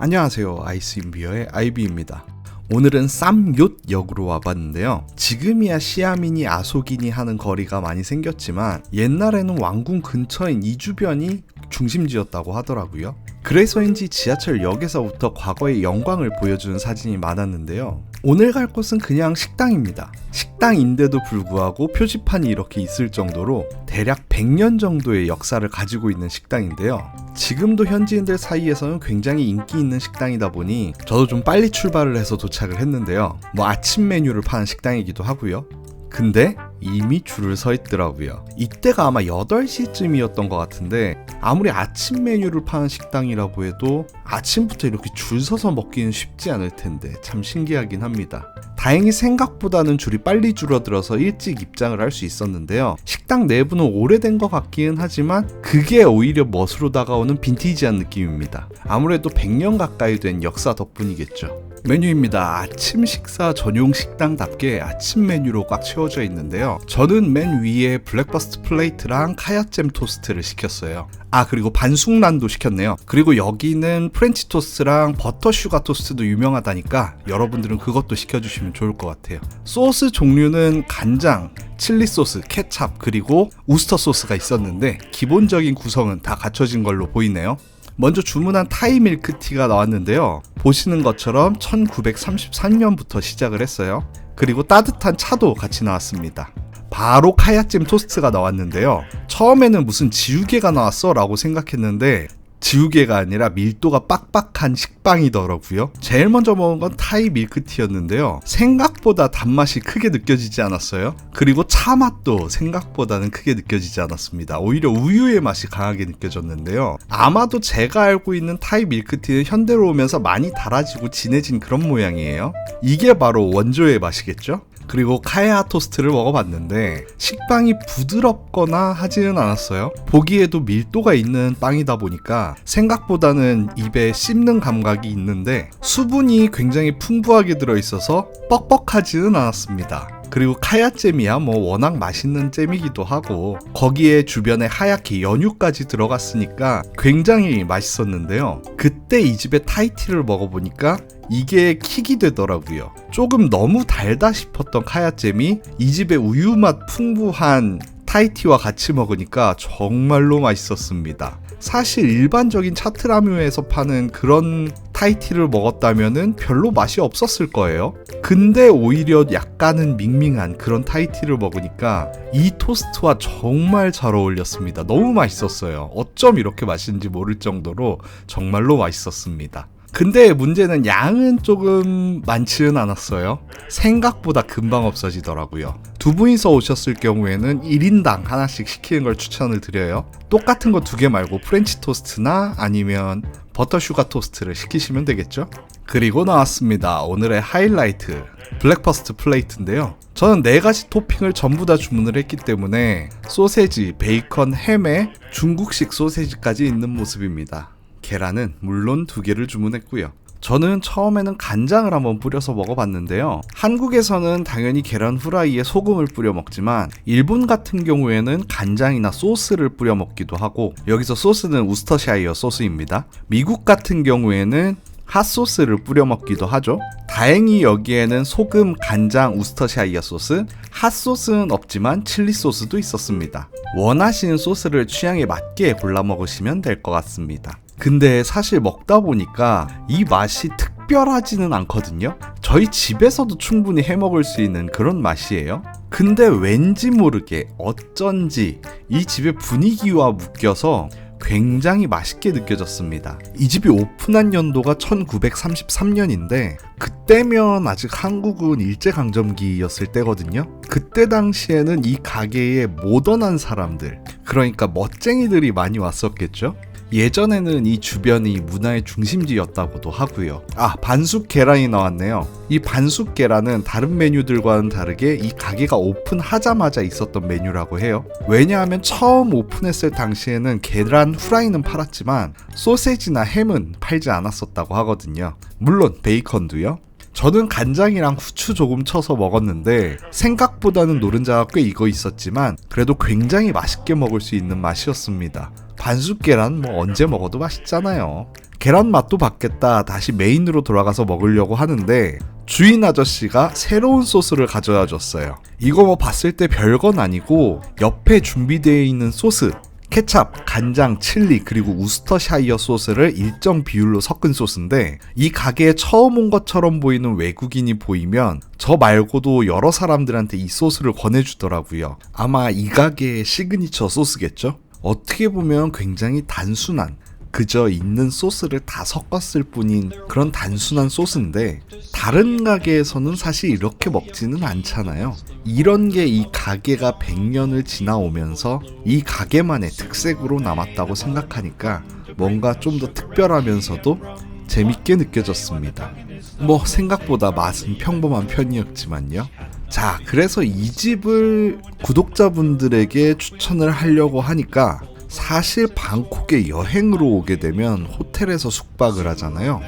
안녕하세요. 아이스인비어의 아이비입니다. 오늘은 쌈욤역으로 와봤는데요. 지금이야 시아민이 아소기니 하는 거리가 많이 생겼지만 옛날에는 왕궁 근처인 이 주변이 중심지였다고 하더라고요. 그래서인지 지하철역에서부터 과거의 영광을 보여주는 사진이 많았는데요. 오늘 갈 곳은 그냥 식당입니다. 식당인데도 불구하고 표지판이 이렇게 있을 정도로 대략 100년 정도의 역사를 가지고 있는 식당인데요. 지금도 현지인들 사이에서는 굉장히 인기 있는 식당이다 보니 저도 좀 빨리 출발을 해서 도착을 했는데요. 아침 메뉴를 파는 식당이기도 하고요. 근데 이미 줄을 서 있더라고요. 이때가 아마 8시쯤이었던 것 같은데 아무리 아침 메뉴를 파는 식당이라고 해도 아침부터 이렇게 줄 서서 먹기는 쉽지 않을 텐데 참 신기하긴 합니다. 다행히 생각보다는 줄이 빨리 줄어들어서 일찍 입장을 할 수 있었는데요. 식당 내부는 오래된 것 같기는 하지만 그게 오히려 멋으로 다가오는 빈티지한 느낌입니다. 아무래도 100년 가까이 된 역사 덕분이겠죠. 메뉴입니다. 아침 식사 전용 식당답게 아침 메뉴로 꽉 채워져 있는데요. 저는 맨 위에 블랙버스트 플레이트랑 카야잼 토스트를 시켰어요. 그리고 반숙란도 시켰네요. 그리고 여기는 프렌치 토스트랑 버터 슈가 토스트도 유명하다니까 여러분들은 그것도 시켜주시면 좋을 것 같아요. 소스 종류는 간장, 칠리 소스, 케찹, 그리고 우스터 소스가 있었는데 기본적인 구성은 다 갖춰진 걸로 보이네요. 먼저 주문한 타이 밀크티가 나왔는데요. 보시는 것처럼 1933년부터 시작을 했어요. 그리고 따뜻한 차도 같이 나왔습니다. 바로 카야찜 토스트가 나왔는데요. 처음에는 무슨 지우개가 나왔어? 라고 생각했는데 지우개가 아니라 밀도가 빡빡한 식빵이더라고요. 제일 먼저 먹은 건 타이 밀크티였는데요. 생각보다 단맛이 크게 느껴지지 않았어요. 그리고 차 맛도 생각보다는 크게 느껴지지 않았습니다. 오히려 우유의 맛이 강하게 느껴졌는데요. 아마도 제가 알고 있는 타이 밀크티는 현대로 오면서 많이 달아지고 진해진 그런 모양이에요. 이게 바로 원조의 맛이겠죠? 그리고 카야 토스트를 먹어봤는데 식빵이 부드럽거나 하지는 않았어요. 보기에도 밀도가 있는 빵이다 보니까 생각보다는 입에 씹는 감각이 있는데 수분이 굉장히 풍부하게 들어있어서 뻑뻑하지는 않았습니다. 그리고 카야잼이야 워낙 맛있는 잼이기도 하고 거기에 주변에 하얗게 연유까지 들어갔으니까 굉장히 맛있었는데요. 그때 이 집의 타이티를 먹어보니까 이게 킥이 되더라고요. 조금 너무 달다 싶었던 카야잼이 이 집의 우유 맛 풍부한 타이티와 같이 먹으니까 정말로 맛있었습니다. 사실 일반적인 차트라뮤에서 파는 그런 타이티를 먹었다면은 별로 맛이 없었을 거예요. 근데 오히려 약간은 밍밍한 그런 타이티를 먹으니까 이 토스트와 정말 잘 어울렸습니다. 너무 맛있었어요. 어쩜 이렇게 맛있는지 모를 정도로 정말로 맛있었습니다. 근데 문제는 양은 조금 많지는 않았어요. 생각보다 금방 없어지더라고요. 두 분이서 오셨을 경우에는 1인당 하나씩 시키는 걸 추천을 드려요. 똑같은 거 2개 말고 프렌치 토스트나 아니면 버터 슈가 토스트를 시키시면 되겠죠? 그리고 나왔습니다. 오늘의 하이라이트 블랙버스트 플레이트인데요. 저는 4가지 토핑을 전부 다 주문을 했기 때문에 소세지, 베이컨, 햄에 중국식 소세지까지 있는 모습입니다. 계란은 물론 2개를 주문했고요. 저는 처음에는 간장을 한번 뿌려서 먹어봤는데요. 한국에서는 당연히 계란 후라이에 소금을 뿌려 먹지만 일본 같은 경우에는 간장이나 소스를 뿌려 먹기도 하고 여기서 소스는 우스터샤이어 소스입니다. 미국 같은 경우에는 핫소스를 뿌려 먹기도 하죠. 다행히 여기에는 소금, 간장, 우스터샤이어 소스, 핫소스는 없지만 칠리 소스도 있었습니다. 원하시는 소스를 취향에 맞게 골라 먹으시면 될 것 같습니다. 근데 사실 먹다 보니까 이 맛이 특별하지는 않거든요. 저희 집에서도 충분히 해 먹을 수 있는 그런 맛이에요. 근데 왠지 모르게 어쩐지 이 집의 분위기와 묶여서 굉장히 맛있게 느껴졌습니다. 이 집이 오픈한 연도가 1933년인데 그때면 아직 한국은 일제강점기였을 때거든요. 그때 당시에는 이 가게에 모던한 사람들, 그러니까 멋쟁이들이 많이 왔었겠죠. 예전에는 이 주변이 문화의 중심지였다고도 하고요. 반숙 계란이 나왔네요. 이 반숙 계란은 다른 메뉴들과는 다르게 이 가게가 오픈하자마자 있었던 메뉴라고 해요. 왜냐하면 처음 오픈했을 당시에는 계란 후라이는 팔았지만 소세지나 햄은 팔지 않았었다고 하거든요. 물론 베이컨도요. 저는 간장이랑 후추 조금 쳐서 먹었는데 생각보다는 노른자가 꽤 익어 있었지만 그래도 굉장히 맛있게 먹을 수 있는 맛이었습니다. 반숙 계란 언제 먹어도 맛있잖아요. 계란 맛도 받겠다 다시 메인으로 돌아가서 먹으려고 하는데 주인 아저씨가 새로운 소스를 가져다 줬어요. 이거 뭐 봤을 때 별건 아니고 옆에 준비되어 있는 소스 케찹, 간장, 칠리 그리고 우스터샤이어 소스를 일정 비율로 섞은 소스인데 이 가게에 처음 온 것처럼 보이는 외국인이 보이면 저 말고도 여러 사람들한테 이 소스를 권해주더라고요. 아마 이 가게의 시그니처 소스겠죠? 어떻게 보면 굉장히 단순한 그저 있는 소스를 다 섞었을 뿐인 그런 단순한 소스인데 다른 가게에서는 사실 이렇게 먹지는 않잖아요. 이런 게 이 가게가 100년을 지나오면서 이 가게만의 특색으로 남았다고 생각하니까 뭔가 좀 더 특별하면서도 재밌게 느껴졌습니다. 뭐 생각보다 맛은 평범한 편이었지만요. 자, 그래서 이 집을 구독자분들에게 추천을 하려고 하니까 사실 방콕에 여행으로 오게 되면 호텔에서 숙박을 하잖아요.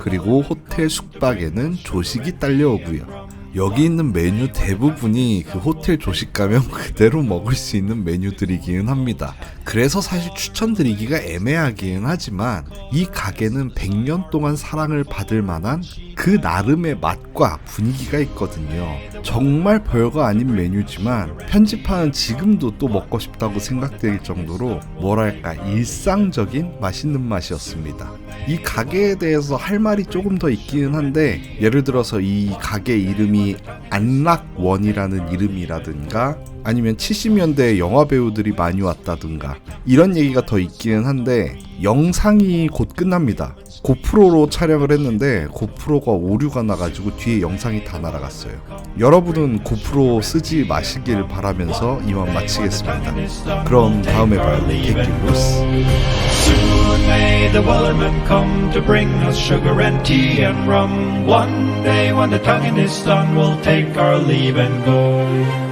그리고 호텔 숙박에는 조식이 딸려오고요. 여기 있는 메뉴 대부분이 그 호텔 조식 가면 그대로 먹을 수 있는 메뉴들이기는 합니다. 그래서 사실 추천드리기가 애매하긴 하지만 이 가게는 100년 동안 사랑을 받을 만한 그 나름의 맛과 분위기가 있거든요. 정말 별거 아닌 메뉴지만 편집하는 지금도 또 먹고 싶다고 생각될 정도로 뭐랄까 일상적인 맛있는 맛이었습니다. 이 가게에 대해서 할 말이 조금 더 있기는 한데 예를 들어서 이 가게 이름이 안락원이라는 이름이라든가 아니면 70년대 영화 배우들이 많이 왔다든가 이런 얘기가 더 있기는 한데 영상이 곧 끝납니다. 고프로로 촬영을 했는데 고프로가 오류가 나가지고 뒤에 영상이 다 날아갔어요. 여러분은 고프로 쓰지 마시길 바라면서 이만 마치겠습니다. 그럼 다음에 봐요. 개끼루스. Soon may the wellerman come to bring us sugar and tea and rum. One day when the tonguing is done, we'll take our leave and go.